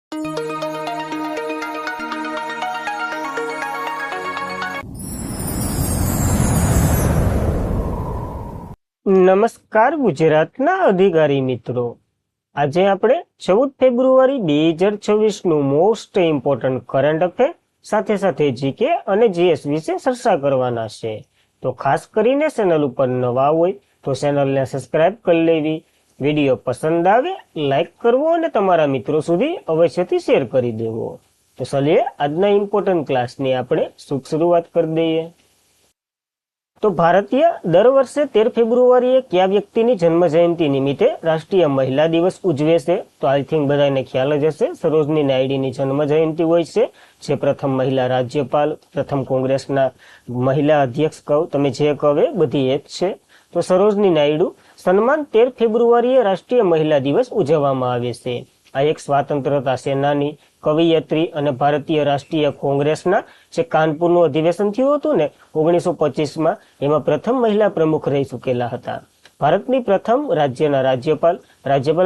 નમસ્કાર ગુજરાતના અધિકારી મિત્રો, આજે આપણે 14 ફેબ્રુઆરી 2026નું મોસ્ટ ઇમ્પોર્ટન્ટ કરંટ અફેર સાથે સાથે જીકે અને જીએસ વિશે ચર્ચા કરવાના છે. તો ખાસ કરીને ચેનલ ઉપર નવા હોય તો ચેનલને સબસ્ક્રાઇબ કરી લેવી, વિડીયો પસંદ આવે લાઈક કરવો અને તમારા મિત્રો સુધી અવશ્યથી શેર કરી દેવો. તો ચલીએ આજના ઇમ્પોર્ટન્ટ ક્લાસની આપણે શુભ શરૂઆત કરી દઈએ. તો ભારતીય દર વર્ષે 13 ફેબ્રુઆરીએ કયા વ્યક્તિની જન્મ જયંતિ નિમિત્તે રાષ્ટ્રીય મહિલા દિવસ ઉજવે છે? તો આઈ થિંક બધાને ખ્યાલ જ હશે, સરોજની નાયડુની જન્મ જયંતિ હોય છે, જે પ્રથમ મહિલા રાજ્યપાલ, પ્રથમ કોંગ્રેસના મહિલા અધ્યક્ષ કહો તમે જે કહો બધી એક છે. તો સરોજની નાયડુ સન્માન 13 ફેબ્રુઆરીએ રાષ્ટ્રીય મહિલા દિવસ ઉજવવામાં આવે છે. આ એક સ્વાતંત્રતા સેનાની, કવિયત્રી અને ભારતીય રાષ્ટ્રીય કોંગ્રેસના જે કાનપુરનું અધિવેશન થયું હતું ને 1925માં, એમાં પ્રથમ મહિલા પ્રમુખ રહી ચૂકેલા હતા. ભારતની પ્રથમ રાજ્યના રાજ્યપાલ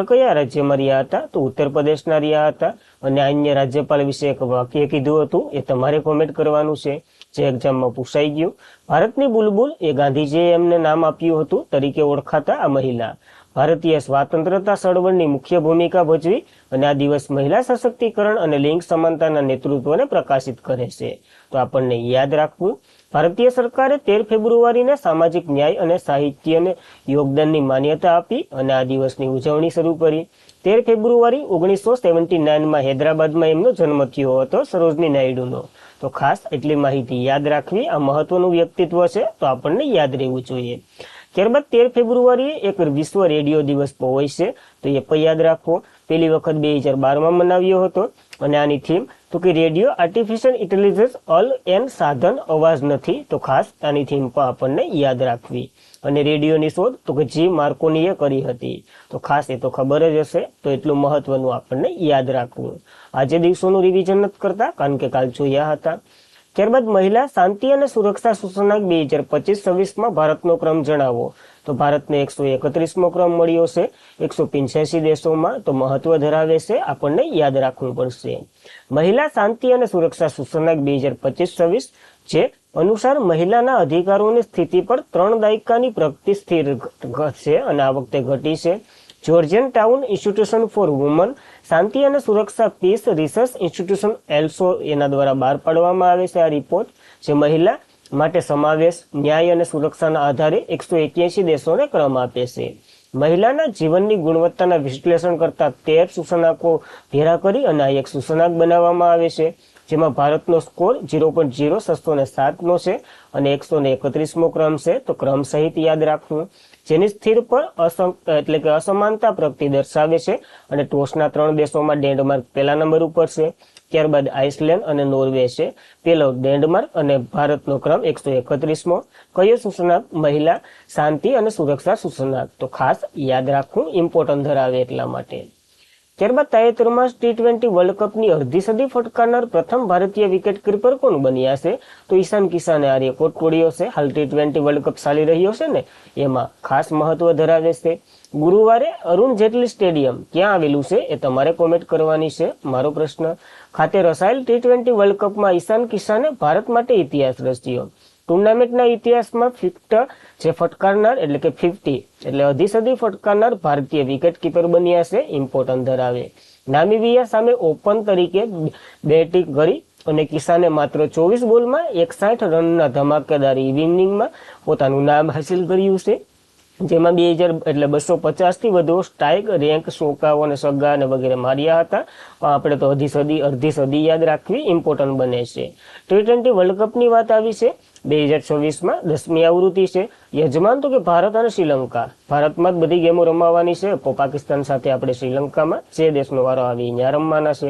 કયા રાજ્યમાં રહ્યા હતા? તો ઉત્તર પ્રદેશના રહ્યા હતા. અને અન્ય રાજ્યપાલ વિશે એક વાક્ય કીધું હતું, એ તમારે કોમેન્ટ કરવાનું છે, જે એક્ઝામમાં પૂછાઈ ગયું. ભારતની બુલબુલ એ ગાંધીજીએ એમને નામ આપ્યું હતું તરીકે ઓળખાતા આ મહિલા ભારતીય સ્વાતંત્રતા ચળવળની મુખ્ય ભૂમિકા ભજવી અને આ દિવસ મહિલા સશક્તિકરણ અને લિંગ સમાનતાના નેતૃત્વને પ્રકાશિત કરે છે. તો આપણને યાદ રાખવું, ભારતીય સરકારે 13 ફેબ્રુઆરીને સામાજિક ન્યાય અને સાહિત્યને યોગદાનની માન્યતા આપી અને આ દિવસની ઉજવણી શરૂ કરી. 13 ફેબ્રુઆરી 1979માં હૈદરાબાદમાં એમનો જન્મ થયો હતો, સરોજની નાયડુનો. તો ખાસ એટલી માહિતી યાદ રાખવી, આ મહત્વનું વ્યક્તિત્વ છે, તો આપણને યાદ રહેવું જોઈએ. ત્યારબાદ 13 ફેબ્રુઆરીએ એક વિશ્વ રેડિયો દિવસ હોય છે, તો એ પણ યાદ રાખવો. પહેલી વખત 2012માં મનાવ્યો હતો અને આની થીમ તો કે રેડિયો આર્ટિફિશિયલ ઇન્ટેલિજન્સ અલ એન સાધન અવાજ નથી. તો ખાસ આની થીમ પણ આપણને યાદ રાખવી. અને રેડિયોની શોધ તો કે જી માર્કોનીએ કરી હતી. તો ખાસ એ તો ખબર જ હશે, તો એટલું મહત્વનું આપણને યાદ રાખવું. આજે દિવસોનું રિવિઝન નથી કરતા કારણ કે કાલ જોયા હતા. ત્યારબાદ મહિલા શાંતિ અને સુરક્ષા સૂચનાંક 2025-26માં ભારતનો ક્રમ જણાવો. તો ભારતને 131મો ક્રમ મળ્યો છે 185 દેશોમાં, તો મહત્વ ધરાવે છે, આપણને યાદ રાખવું પડશે. મહિલા શાંતિ અને સુરક્ષા સૂચનાંક 2025-26 જે અનુસાર મહિલાના અધિકારોની સ્થિતિ પર 3 દાયકાની પ્રગતિ સ્થિર છે અને આ વખતે ઘટી છે. જોર્જિયન ટાઉન ઇન્સ્ટિટ્યુશન ફોર વુમન શાંતિ અને સુરક્ષા પીસ રિસર્ચ ઇન્સ્ટિટ્યુશન એલ્સો એના દ્વારા બહાર પાડવામાં આવે છે આ રિપોર્ટ, જે મહિલા માટે સમાવેશ, ન્યાય અને સુરક્ષાના આધારે 181 દેશોને ક્રમ આપે છે. મહિલાના જીવનની ગુણવત્તાના વિશ્લેષણ કરતા 13 સૂચનાંકો ભેગા કરી અને આ એક સૂચનાંક બનાવવામાં આવે છે, જેમાં ભારતનો સ્કોર 0.0607નો છે અને 131મો ક્રમ છે. તો ક્રમ સહિત યાદ રાખવું, જેની સ્થિર પર એટલે કે અસમાનતા પ્રગતિ દર્શાવે છે. અને ટોચના 3 દેશોમાં ડેનમાર્ક પહેલા નંબર ઉપર છે, ત્યારબાદ આઇસલેન્ડ અને નોર્વે છે. પેલો ડેનમાર્ક અને ભારતનો ક્રમ 131મો. કયો સૂચનાંક? મહિલા શાંતિ અને સુરક્ષા સૂચનાંક. તો ખાસ યાદ રાખવું, ઇમ્પોર્ટન્ટ ધરાવે એટલા માટે. ત્યારબાદ તાજેતરમાં T20 વર્લ્ડ કપની અડધી સદી ફટકારનાર પ્રથમ ભારતીય વિકેટ કીપર કોણ બન્યા છે? તો ઈશાન કિશાને આ રેકોર્ડ તોડ્યો છે. હાલ T20 વર્લ્ડ કપ ચાલી રહ્યો છે ને, એમાં ખાસ મહત્વ ધરાવે છે. ગુરુવારે અરુણ જેટલી સ્ટેડિયમ ક્યાં આવેલું છે એ તમારે કોમેન્ટ કરવાની છે. મારો પ્રશ્ન, ખાતે રચાયેલ T20 વર્લ્ડ કપમાં ઈશાન કિશાને ભારત માટે ઇતિહાસ રચ્યો. ટુર્નામેન્ટના ઇતિહાસમાં 50 જે ફટકારનાર એટલે કે 50 એટલે અડધી સદી ફટકારનાર ભારતીય વિકેટ કીપર બન્યા છે, ઇમ્પોર્ટન્ટ ધરાવે. નામીબિયા સામે ઓપન તરીકે બેટિંગ કરી અને કિશાને માત્ર 24 બોલમાં 61 રનના ધમાકેદાર ઇનિંગમાં પોતાનું નામ હાસિલ કર્યું છે, જેમાં 250 થી વધુ સ્ટ્રાઇક રેન્ક, ચોકાઓ અને સગ્ગા અને વગેરે માર્યા હતા. પણ આપણે તો અડધી સદી યાદ રાખવી ઇમ્પોર્ટન્ટ બને છે. T20 વર્લ્ડ કપની વાત આવી છે 2026માં 10મી આવૃત્તિ છે. યજમાન તો કે ભારત અને શ્રીલંકા. ભારતમાં જ બધી ગેમો રમાવાની છે, પાકિસ્તાન સાથે આપણે શ્રીલંકામાં જે દેશનો વારો આવે ત્યાં રમવાના છે.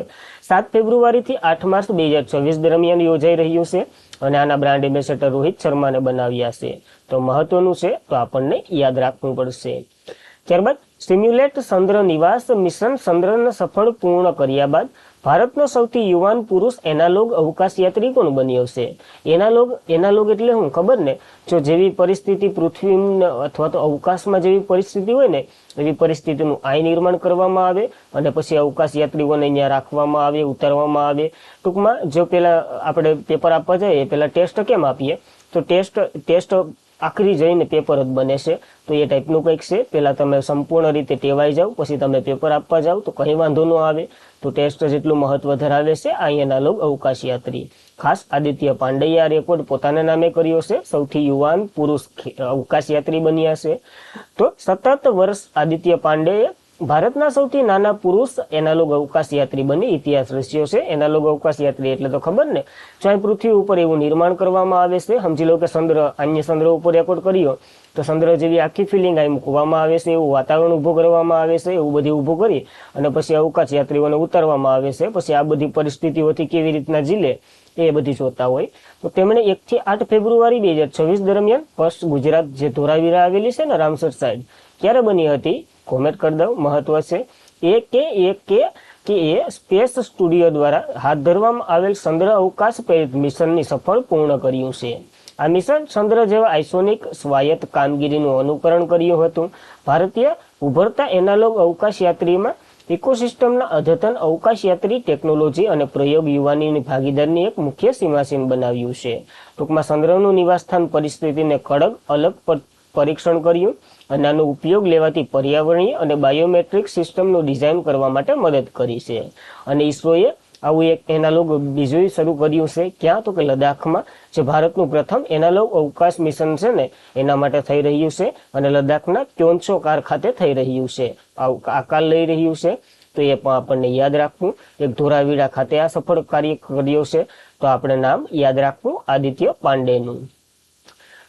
7 ફેબ્રુઆરીથી 8 માર્ચ 2026 દરમિયાન યોજાઈ રહ્યું છે અને આના બ્રાન્ડ એમ્બેસેડર રોહિત શર્માને બનાવ્યા છે. તો મહત્વનું છે, તો આપણને યાદ રાખવું પડશે. ત્યારબાદ સ્ટિમ્યુલેટ ચંદ્ર નિવાસ મિશન ચંદ્રને સફળ પૂર્ણ કર્યા બાદ ભારતનો સૌથી યુવાન પુરુષ એનાલોગ અવકાશયાત્રી કોણ બન્યો છે? એનાલોગ એટલે શું ખબર ને? જો જેવી પરિસ્થિતિ પૃથ્વી અથવા તો અવકાશમાં જેવી પરિસ્થિતિ હોય ને એવી પરિસ્થિતિનું નિર્માણ કરવામાં આવે અને પછી અવકાશયાત્રીઓને અહીંયા રાખવામાં આવે, ઉતારવામાં આવે. ટૂંકમાં જો પેલા આપણે પેપર આપવા જઈએ પેલા ટેસ્ટ કેમ આપીએ તો ટેસ્ટ આખરી જઈને પેપર જ બને છે. તો એ ટાઈપનું કંઈક છે. પહેલાં તમે સંપૂર્ણ રીતે ટેવાઈ જાઓ પછી તમે પેપર આપવા જાઓ તો કંઈ વાંધો ન આવે. તો ટેસ્ટ જેટલું મહત્વ ધરાવે છે આ એનાલોગ અવકાશયાત્રી. ખાસ આદિત્ય પાંડેએ આ રેકોર્ડ પોતાના નામે કર્યો છે. સૌથી યુવાન પુરુષ અવકાશયાત્રી બન્યા છે. તો 17 વર્ષ આદિત્ય પાંડેએ ભારતના સૌથી નાના પુરુષ એનાલોગ અવકાશયાત્રી બની ઇતિહાસ રચ્યો છે. એનાલોગ અવકાશયાત્રી એટલે તો ખબર ને, જો પૃથ્વી ઉપર એવું નિર્માણ કરવામાં આવે છે. સમજી લો કે ચંદ્ર ઉપર રેકોર્ડ કર્યો તો ચંદ્ર જેવી આખી ફિલિંગ અહીં મૂકવામાં આવે છે, એવું વાતાવરણ ઊભું કરવામાં આવે છે, એવું બધું ઊભું કરી અને પછી અવકાશયાત્રીઓને ઉતારવામાં આવે છે. પછી આ બધી પરિસ્થિતિઓથી કેવી રીતના જીલે એ બધી જોતા હોય. તો તેમણે 1 થી 8 ફેબ્રુઆરી 2026 દરમિયાન ફર્સ્ટ ગુજરાત જે ધોરાવીરા આવેલી છે ને રામસર સાઈડ, ક્યારે બની હતી? કોમેન્ટ કરી દઉં, મહત્વ છે. એ સ્પેસ સ્ટુડિયો દ્વારા હાથ ધરવામાં આવેલ ચંદ્ર અવકાશ પ્રેરિત મિશનની સફળ પૂર્ણ કર્યું છે. આ મિશન ચંદ્ર જેવા આઇસોનિક સ્વાયત્ત કામગીરીનું અનુકરણ કર્યું હતું. ભારતીય ઉભરતા એનાલોગ અવકાશયાત્રીમાં ઇકોસિસ્ટમના અદ્યતન અવકાશયાત્રી ટેકનોલોજી અને પ્રયોગ યુવાનીની ભાગીદારની એક મુખ્ય સીમાસીન બનાવ્યું છે. ટૂંકમાં ચંદ્રનું નિવાસસ્થાન પરિસ્થિતિને કડક અલગ પરીક્ષણ કર્યું અને આનો ઉપયોગ લેવાથી પર્યાવરણીય અને બાયોમેટ્રિક સિસ્ટમનું ડિઝાઇન કરવા માટે મદદ કરી છે. અને ઇસરોએ આવું એક એનાલોગ બીજું શરૂ કર્યું છે. ક્યાં? તો કે લદ્દાખમાં, જે ભારતનું પ્રથમ એનાલોગ અવકાશ મિશન છે ને એના માટે થઈ રહ્યું છે અને લદ્દાખના ક્યોન્સો ખાતે થઈ રહ્યું છે. આકાર લઈ રહ્યું છે. તો એ પણ આપણને યાદ રાખવું. એક ધોરાવીરા ખાતે આ સફળ કાર્ય કર્યો છે તો આપણે નામ યાદ રાખવું, આદિત્ય પાંડેનું.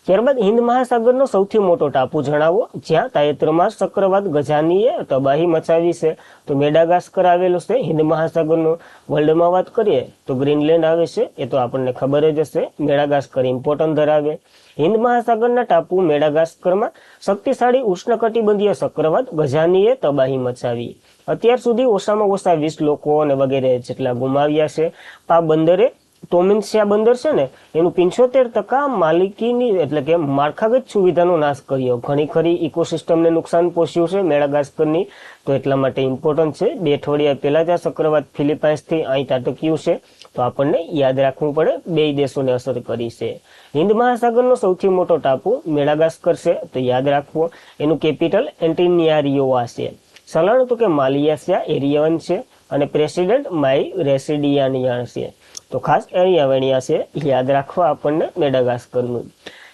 ત્યારબાદ હિન્દ મહાસાગરનો સૌથી મોટો ટાપુ જણાવો જ્યાં તાજેતરમાં ચક્રવાત ગજાનીએ તબાહી મચાવી છે. તો મેડાગાસ્કર આવેલો છે હિન્દ મહાસાગરનો. વર્લ્ડમાં વાત કરીએ તો ગ્રીનલેન્ડ આવે છે, એ તો આપણને ખબર જ હશે. મેડાગાસ્કર ઇમ્પોર્ટન્ટ ધરાવે. હિન્દ મહાસાગરના ટાપુ મેડાગાસ્કરમાં શક્તિશાળી ઉષ્ણકટિબંધીય ચક્રવાત ગજાનીએ તબાહી મચાવી. અત્યાર સુધી ઓછામાં ઓછા 20 લોકો અને વગેરે જેટલા ગુમાવ્યા છે. આ બંદરે તોમિન્સિયા બંદર છે ને એનું 75% માલિકીની એટલે કે માળખાગત સુવિધાનો નાશ કર્યો. ઘણી ખરી ઇકોસિસ્ટમને નુકસાન પહોંચ્યું છે મેડાગાસ્કરની. તો એટલા માટે ઇમ્પોર્ટન્ટ છે. 2 અઠવાડિયા પહેલા જ આ ચક્રવાત ફિલિપાઇન્સથી અહીં ત્રાટક્યું છે. તો આપણને યાદ રાખવું પડે, 2 દેશોને અસર કરી છે. હિન્દ મહાસાગરનો સૌથી મોટો ટાપુ મેડાગાસ્કર છે તો યાદ રાખવો. એનું કેપિટલ એન્ટિનિયારિયોવા છે. ચલણ તો કે માલિયાસિયા એરિયન છે અને પ્રેસિડેન્ટ માઈ રેસિડિયાનિયા છે. તો ખાસ અહીંયા વણ્યા છે, યાદ રાખવા આપણને મેડાગાસ્કરનું.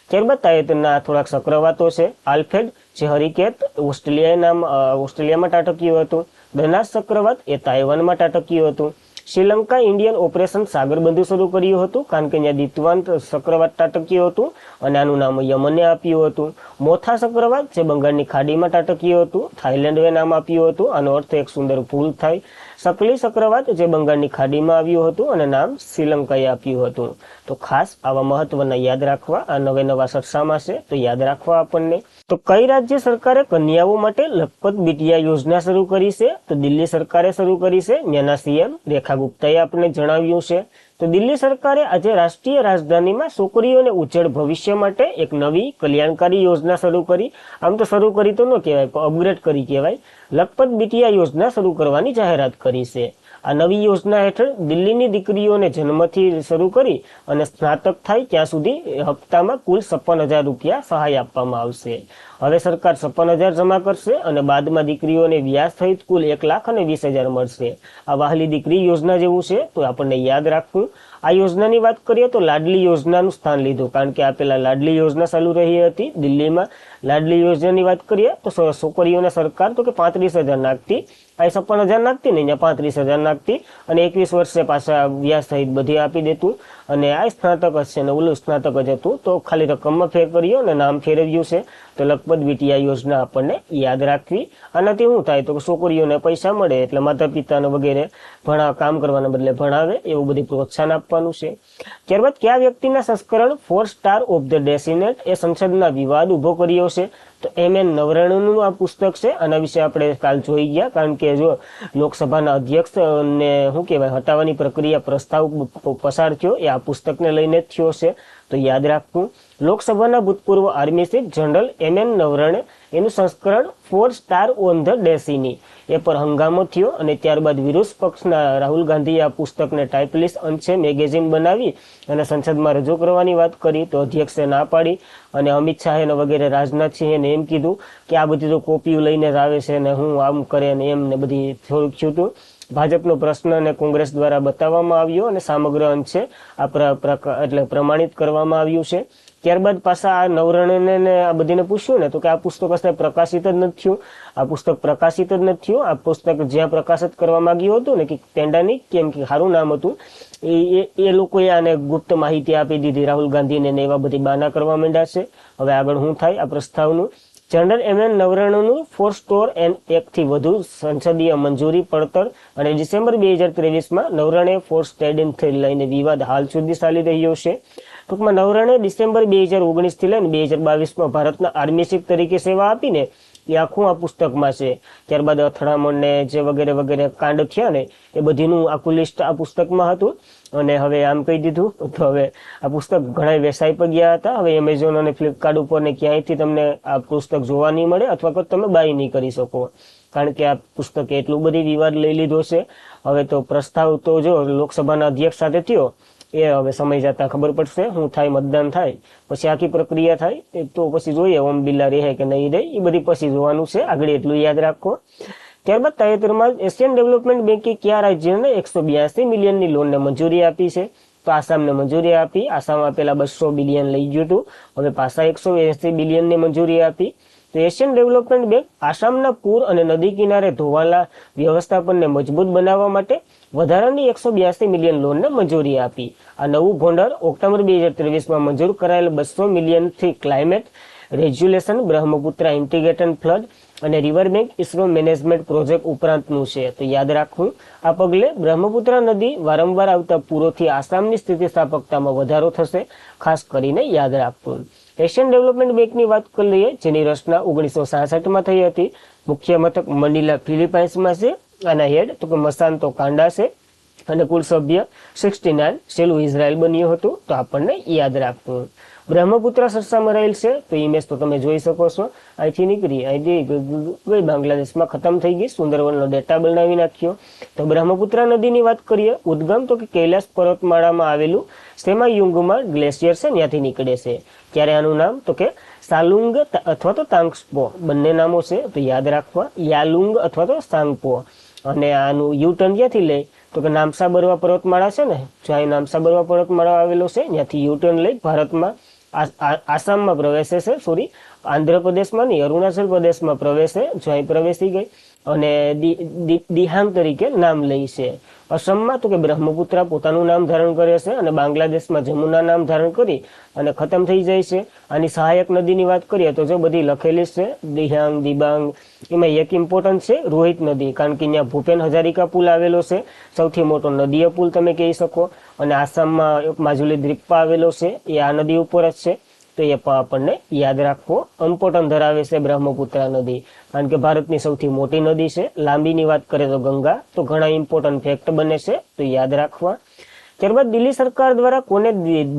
ત્યારબાદ તાજેતરના થોડાક ચક્રવાતો છે. આલ્ફ્રેડ જે હરિકેન ઓસ્ટ્રેલિયામાં ત્રાટક્યું હતું. દનાસ ચક્રવાત એ તાઇવાનમાં ત્રાટક્યું હતું. શ્રીલંકા ઇન્ડિયન ઓપરેશન સાગરબંધુ શરૂ કર્યું હતું કારણ કે ત્યાં દીતવાન ચક્રવાત ત્રાટક્યું હતું અને આનું નામ યમને આપ્યું હતું. મોથા ચક્રવાત જે બંગાળની ખાડીમાં ત્રાટક્યું હતું, થાઇલેન્ડે નામ આપ્યું હતું. આનો અર્થ એક સુંદર ફૂલ થાય. સકલી ચક્રવાત જે બંગાળની ખાડીમાં આવ્યું હતું અને નામ શ્રીલંકાએ આપ્યું હતું. તો ખાસ આવા મહત્વના યાદ રાખવા. આ નવા સરસામાં છે તો યાદ રાખવા આપણને. તો કઈ રાજ્ય સરકારે કન્યાઓ માટે લખપત બિટિયા યોજના શરૂ કરી છે? તો દિલ્હી સરકારે શરૂ કરી છે. ત્યાંના સીએમ રેખા ગુપ્તાએ આપણને જણાવ્યું છે. તો દિલ્હી સરકારે આજે રાષ્ટ્રીય રાજધાનીમાં છોકરીઓને ઉજ્જવળ ભવિષ્ય માટે એક નવી કલ્યાણકારી યોજના શરૂ કરી. આમ તો શરૂ કરી તો ન કહેવાય પણ અપગ્રેડ કરી કહેવાય. લખપત બિટિયા યોજના શરૂ કરવાની જાહેરાત કરી છે. આ નવી યોજના હેઠળ દિલ્હીની દીકરીઓને જન્મથી શરૂ કરી અને સ્નાતક થાય ત્યાં સુધી હપ્તામાં કુલ 56,000 રૂપિયા સહાય આપવામાં આવશે. હવે સરકાર 56,000 જમા કરશે અને બાદમાં દીકરીઓને વ્યાજ સહિત કુલ 1,20,000 મળશે. આ વહાલી દીકરી યોજના જેવું છે તો આપણને યાદ રાખવું. આ યોજનાની વાત કરીએ તો લાડલી યોજનાનું સ્થાન લીધું કારણ કે આ પેલા લાડલી યોજના ચાલુ રહી હતી દિલ્હીમાં. લાડલી યોજનાની વાત કરીએ તો છોકરીઓને સરકાર તો કે 35,000 નાખતી. આ 56,000 નાખતી ને અહીંયા 35,000 નાખતી અને 21 વર્ષે પાછા વ્યાજ સહિત બધી આપી દેતું. અને આ સ્નાતક જ છે ને ઓલું સ્નાતક જ હતું તો ખાલી રકમમાં ફેર કર્યો અને નામ ફેરવ્યું છે. તો લખપત બીટી આ યોજના આપણને યાદ રાખવી. આનાથી શું થાય તો છોકરીઓને પૈસા મળે એટલે માતા પિતાને વગેરે કામ કરવાના બદલે ભણાવે એવું બધી પ્રોત્સાહન આપવાનું છે. ત્યારબાદ કયા વ્યક્તિના સંસ્કરણ 4 સ્ટાર ઓફ ધ ડેસિનેટ એ સંસદના વિવાદ ઉભો કર્યો છે? તો MN નવરણનું આ પુસ્તક છે. આના વિશે આપણે કાલ જોઈ ગયા, કારણ કે જો લોકસભાના અધ્યક્ષ ને શું કહેવાય હટાવવાની પ્રક્રિયા પ્રસ્તાવ પસાર થયો એ આ પુસ્તકને લઈને જ થયો છે, તો યાદ રાખવું. લોકસભાના ભૂતપૂર્વ આર્મી ચીફ જનરલ MN નવરણે એનું સંસ્કરણ 4 સ્ટાર ઓન ધ ડેસિની એ પર હંગામો થયો અને ત્યારબાદ વિરોધ પક્ષના રાહુલ ગાંધીએ આ પુસ્તકને ટાઇપલિસ્ટ અંશે મેગેઝિન બનાવી અને સંસદમાં રજૂ કરવાની વાત કરી તો અધ્યક્ષે ના પાડી અને અમિત શાહે વગેરે રાજનાથસિંહે એમ કીધું કે આ બધી તો કોપીઓ લઈને જ આવે છે ને હું આમ કરે ને એમ ને બધી થોડુંક થયું હતું. ભાજપનો પ્રશ્ન અને કોંગ્રેસ દ્વારા બતાવવામાં આવ્યો અને સમગ્ર અંશે આ એટલે પ્રમાણિત કરવામાં આવ્યું છે. ત્યારબાદ પાછા આ નવરણને આ બધીને પૂછ્યું ને તો કે આ પુસ્તક પ્રકાશિત જ નથી થયું. આ પુસ્તક પ્રકાશિત જ નથી થયું. આ પુસ્તક જ્યાં પ્રકાશિત કરવા માંગ્યું હતું ને કે પેન્ડાની કેમ કે સારું નામ હતું એ લોકોએ આને ગુપ્ત માહિતી આપી દીધી રાહુલ ગાંધીને ને એવા બધી બાના કરવા માંડ્યા છે. હવે આગળ શું થાય આ પ્રસ્તાવનું? જનરલ MN નવરણનું 4 સ્ટોર એન્ડ 1 થી વધુ સંસદીય મંજૂરી પડતર અને ડિસેમ્બર 2023માં નવરણે 4 સ્ટેડિયમથી લઈને વિવાદ હાલ સુધી ચાલી રહ્યો છે. ટૂંકમાં નવરણે ડિસેમ્બર 2019 થી લઈને 2022માં ભારતના આર્મી ચીફ તરીકે સેવા આપીને એ આખું આ પુસ્તકમાં છે. ત્યારબાદ અથડામણ ને જે વગેરે વગેરે કાંડ થયા ને એ બધીનું આખું લિસ્ટ આ પુસ્તકમાં હતું. અને હવે આમ કહી દીધું તો હવે આ પુસ્તક ઘણા વેબસાઇટ પર ગયા હતા. હવે એમેઝોન અને ફ્લિપકાર્ટ ઉપર ને ક્યાંયથી તમને આ પુસ્તક જોવા નહીં મળે અથવા તો તમે બાય નહીં કરી શકો, કારણ કે આ પુસ્તકે એટલું બધી વિવાદ લઈ લીધો છે. હવે તો પ્રસ્તાવ તો જો લોકસભાના અધ્યક્ષ સાથે થયો એ હવે સમય જતા ખબર પડશે શું થાય, મતદાન થાય પછી આખી પ્રક્રિયા થાય તો પછી જોઈએ ઓમ બિરલા રહે કે નહીં રહે એ બધી પછી જોવાનું છે. આગળ એટલું યાદ રાખો. ત્યારબાદ તાજેતરમાં એશિયન ડેવલપમેન્ટ બેંકે કયા રાજ્યને 182 મિલિયનની લોનને મંજૂરી આપી છે? તો આસામને મંજૂરી આપી. આસામ પેલા 200 બિલિયન લઈ ગયું હતું, હવે પાછા 180 બિલિયનની મંજૂરી આપી. તો એશિયન ડેવલપમેન્ટ બેંક આસામના પૂર અને નદી કિનારે ધોવાલા વ્યવસ્થાપનને મજબૂત બનાવવા માટે વધારાની 182 મિલિયન લોનને મંજૂરી આપી. આ નવું ભંડોળ ઓક્ટોબર 2023માં મંજૂર કરાયેલ 200 મિલિયનથી climate regulation, Brahmaputra integrated flood અને river bank ISRO management project ઉપરાંતનું છે. તો યાદ રાખવું આ પગલે બ્રહ્મપુત્રા નદી વારંવાર આવતા પૂરોથી આસામની સ્થિતિસ્થાપકતામાં વધારો થશે, ખાસ કરીને યાદ રાખવું. એશિયન ડેવલપમેન્ટ બેંકની વાત કરી લઈએ, જેની રચના 1966માં થઈ હતી. મુખ્ય મથક મનીલા ફિલિપાઇન્સમાં છે. આના હેડ તો કે મસાંતો કાંડા છે અને કુલ સભ્ય 69 છેલ્લું ઇઝરાયલ બન્યું હતું. તો આપણને યાદ રાખવું. બ્રહ્મપુત્રા સરસામાં રહેલ છે તો ઇમેજ તો તમે જોઈ શકો છો. અહીંથી નીકળી અહીંથી ગઈ બાંગ્લાદેશમાં ખતમ થઈ ગઈ. સુંદરવનનો ડેટા બનાવી નાખ્યો. તો બ્રહ્મપુત્રા નદીની વાત કરીએ, ઉદ્ગમ તો કે કૈલાસ પર્વતમાળામાં આવેલું સેમાયુંગમાં ગ્લેશિયર છે ત્યાંથી નીકળે છે. ત્યારે આનું નામ તો કે સાલુંગ અથવા તો તાંગસ્પો બંને નામો છે, તો યાદ રાખવા. યાલુંગ અથવા તો સાંગપો. અને આનું યુટર્ન ક્યાંથી લે તો કે નામસા બરવા પર્વતમાળા છે ને, જ્યાં નામસા બરવા પર્વતમાળા આવેલો છે ત્યાંથી યુટર્ન લઈ ભારતમાં આસામમાં પ્રવેશે છે, આંધ્રપ્રદેશમાં નહીં અરુણાચલ પ્રદેશમાં પ્રવેશે, જ્યાં પ્રવેશી ગઈ અને દિહાંગ તરીકે નામ લઈ છે. અસમમાં તો કે બ્રહ્મપુત્રા પોતાનું નામ ધારણ કરે છે અને બાંગ્લાદેશમાં જમુના નામ ધારણ કરી અને ખતમ થઈ જાય છે. આની સહાયક નદીની વાત કરીએ તો જો બધી લખેલી છે, દિહાંગ, દિબાંગ. એમાં એક ઇમ્પોર્ટન્ટ છે રોહિત નદી, કારણ કે અહીંયા ભૂપેન હજારિકા પુલ આવેલો છે, સૌથી મોટો નદીય પુલ તમે કહી શકો. અને આસામમાં માજુલી દ્વીપા આવેલો છે, એ આ નદી ઉપર જ છે. તો એ પણ આપણને યાદ રાખવો. ઇમ્પોર્ટન્ટ ધરાવે છે બ્રહ્મપુત્રા નદી, કારણ કે ભારતની સૌથી મોટી નદી છે. લાંબીની વાત કરીએ તો ગંગા. તો ઘણા ઇમ્પોર્ટન્ટ ફેક્ટ બને છે, તો યાદ રાખવા. ત્યારબાદ દિલ્હી સરકાર દ્વારા કોને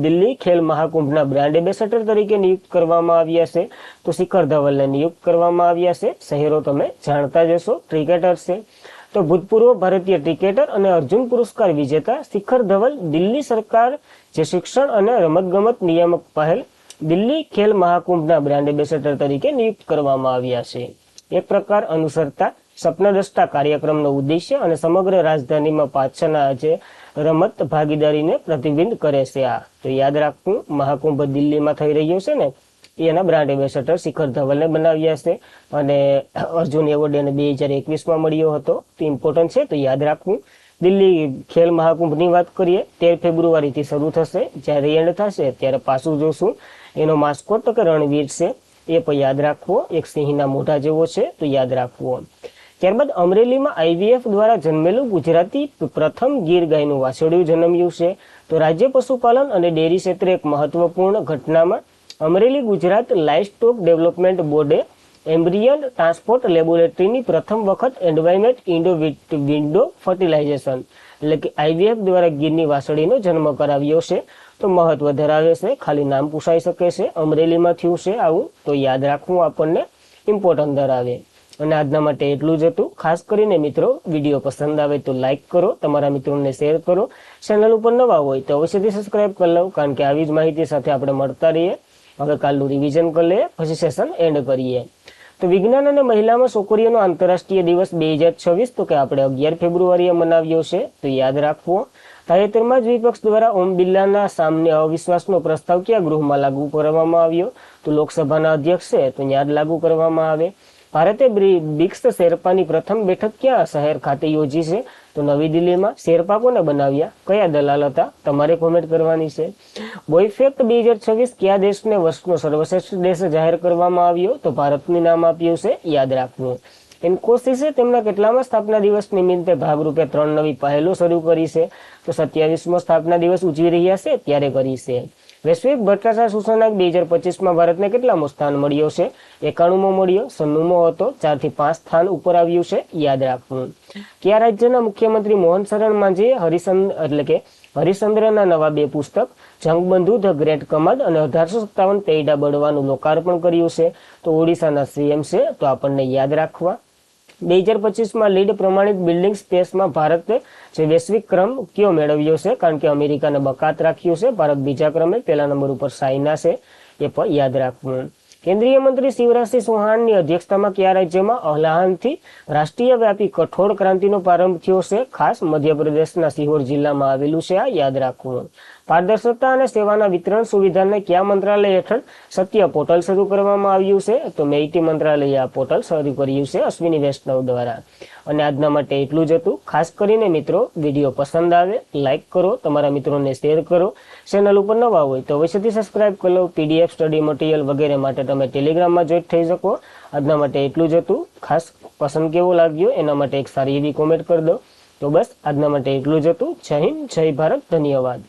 દિલ્હી ખેલ મહાકુંભના બ્રાન્ડ એમ્બેસેડર તરીકે નિયુક્ત કરવામાં આવ્યા છે? તો શિખર ધવલને નિયુક્ત કરવામાં આવ્યા છે. શહેરો તમે જાણતા જ હશો, ક્રિકેટર છે. તો ભૂતપૂર્વ ભારતીય ક્રિકેટર અને અર્જુન પુરસ્કાર વિજેતા શિખર ધવલ દિલ્હી સરકાર જે શિક્ષણ અને રમતગમત નિયામક પહેલ દિલ્હી ખેલ મહાકુંભના બ્રાન્ડ એમ્બેસેડર તરીકે નિયુક્ત કરવામાં આવ્યા છે. એક પ્રકાર અનુસરતા સ્વપ્નદ્રષ્ટા કાર્યક્રમનો ઉદ્દેશ્ય અને સમગ્ર રાજધાનીમાં પાછળના જે રમત ભાગીદારીને પ્રતિબિંબ કરે છે. આ તો યાદ રાખવું. મહાકુંભ દિલ્હીમાં થઈ રહ્યો છે ને, એના બ્રાન્ડ એમ્બેસેડર શિખર ધવલને બનાવ્યા છે અને અર્જુન એવોર્ડ એને 2021માં મળ્યો હતો. તો ઇમ્પોર્ટન્ટ છે, તો યાદ રાખવું. દિલ્હી ખેલ મહાકુંભની વાત કરીએ 13 ફેબ્રુઆરીથી શરૂ થશે. જ્યારે એન્ડ થશે ત્યારે પાછું જોશું. એનો માસ્કોટ તો કે રણવીર છે. એ પણ યાદ રાખવો. એક સિંહના મોઢા જેવો છે તો યાદ રાખવો. ત્યારબાદ અમરેલીમાં IVF દ્વારા જન્મેલું ગુજરાતી પ્રથમ ગીર ગાયનું વાછરડું જન્મ્યું છે. તો રાજ્ય પશુપાલન અને ડેરી ક્ષેત્રે એક મહત્વપૂર્ણ ઘટનામાં અમરેલી ગુજરાત લાઇવસ્ટોક ડેવલપમેન્ટ બોર્ડે એમ્બ્રિયન ટ્રાન્સપોર્ટ લેબોરેટરીની પ્રથમ વખત એન્વાયરમેન્ટ ઇન્ડો વિન્ડો ફર્ટિલાઇઝેશન એટલે કે IVF દ્વારા ગીરની વાછરડીનો જન્મ કરાવ્યો છે. તો મહત્વ ધરાવે છે, ખાલી નામ પૂછાઈ શકે છે. અમરેલીમાં થયું છે આવું, તો યાદ રાખવું આપણને ઇમ્પોર્ટન્ટ ધરાવે. અને આજના માટે એટલું જ હતું. ખાસ કરીને મિત્રો વિડીયો પસંદ આવે તો લાઇક કરો, તમારા મિત્રોને શેર કરો. ચેનલ ઉપર નવા હોય તો અવશ્યથી સબસ્ક્રાઇબ કરી લો, કારણ કે આવી જ માહિતી સાથે આપણે મળતા રહીએ. હવે કાલનું રિવિઝન કરી લઈએ, પછી સેશન એન્ડ કરીએ. તો વિજ્ઞાન અને મહિલામાં છોકરીઓનો આંતરરાષ્ટ્રીય દિવસ 2026 તો કે આપણે 11 ફેબ્રુઆરીએ મનાવ્યો છે, તો યાદ રાખવો. તાજેતરમાં જ વિપક્ષ દ્વારા ઓમ બિરલાના સામે અવિશ્વાસનો પ્રસ્તાવ કયા ગૃહમાં લાગુ કરવામાં આવ્યો? તો લોકસભાના અધ્યક્ષ છે તો ન્યાદ લાગુ કરવામાં આવે. ભારતે બ્રિક્સ શેરપાની પ્રથમ બેઠક ક્યાં શહેર ખાતે યોજી છે? તો નવી દિલ્હીમાં. શેરપા કોને બનાવ્યા? કયા દલાલ હતા? તમારે કોમેન્ટ કરવાની છે. બોયફેક્ટ 2026 કયા દેશને વર્ષનો સર્વશ્રેષ્ઠ દેશ જાહેર કરવામાં આવ્યો? તો ભારતનું નામ આપ્યું છે, યાદ રાખવું. ઇન્ફોસિસે તેમના કેટલામાં સ્થાપના દિવસ નિમિત્તે ભાગરૂપે 3 નવી પહેલો શરૂ કરી છે? તો 27મો સ્થાપના દિવસ ઉજવી રહ્યા છે ત્યારે કરી છે. વૈશ્વિક ભ્રષ્ટાચાર સૂચકાંક 2025માં ભારતને કેટલામો સ્થાન મળ્યો છે? 91મો મળ્યો. 96મો હતો, 4 થી 5 સ્થાન ઉપર આવ્યું છે, યાદ રાખવું. કયા રાજ્યના મુખ્યમંત્રી મોહન શરણ માંઝીએ હરિશ્ચંદ્રના નવા 2 પુસ્તક જંગબંધુ ધ ગ્રેટ કમાન્ડ અને 1857 પૈડા બળવાનું લોકાર્પણ કર્યું છે? તો ઓડિશાના CM છે, તો આપણને યાદ રાખવા. 2025માં લીડ પ્રમાણિત બિલ્ડિંગ સ્પેસમાં ભારતે જે વૈશ્વિક ક્રમ કયો મેળવ્યો છે? કારણ કે અમેરિકાને બકાત રાખ્યું છે. ભારત બીજા ક્રમે, પહેલા નંબર ઉપર ચાઇના છે, એ પણ યાદ રાખવું. કેન્દ્રીય મંત્રી શિવરાજસિંહ ચૌહાણની અધ્યક્ષતામાં કયા રાજ્યમાં અલાહાનથી રાષ્ટ્રીય વ્યાપી કઠોળ ક્રાંતિનો પ્રારંભ થયો છે? ખાસ મધ્યપ્રદેશના સિહોર જિલ્લામાં આવેલું છે, આ યાદ રાખવું. પારદર્શકતા અને સેવાના વિતરણ સુવિધાને કયા મંત્રાલય હેઠળ સત્ય પોર્ટલ શરૂ કરવામાં આવ્યું છે? તો માહિતી મંત્રાલયે આ પોર્ટલ શરૂ કર્યું છે અશ્વિની વૈષ્ણવ દ્વારા. અને આજના માટે એટલું જ હતું. ખાસ કરીને મિત્રો વિડીયો પસંદ આવે લાઇક કરો, તમારા મિત્રોને શેર કરો. ચેનલ ઉપર નવા હોય તો અવશ્યથી સબસ્ક્રાઇબ કરી લો. PDF સ્ટડી મટીરિયલ વગેરે માટે તમે ટેલિગ્રામમાં જોઈન્ટ થઈ શકો. આજના માટે એટલું જ હતું. ખાસ પસંદ કેવો લાગ્યો એના માટે એક સારી એવી કોમેન્ટ કરી દો. તો બસ આજના માટે એટલું જ હતું. જય હિન્દ, જય ભારત, ધન્યવાદ.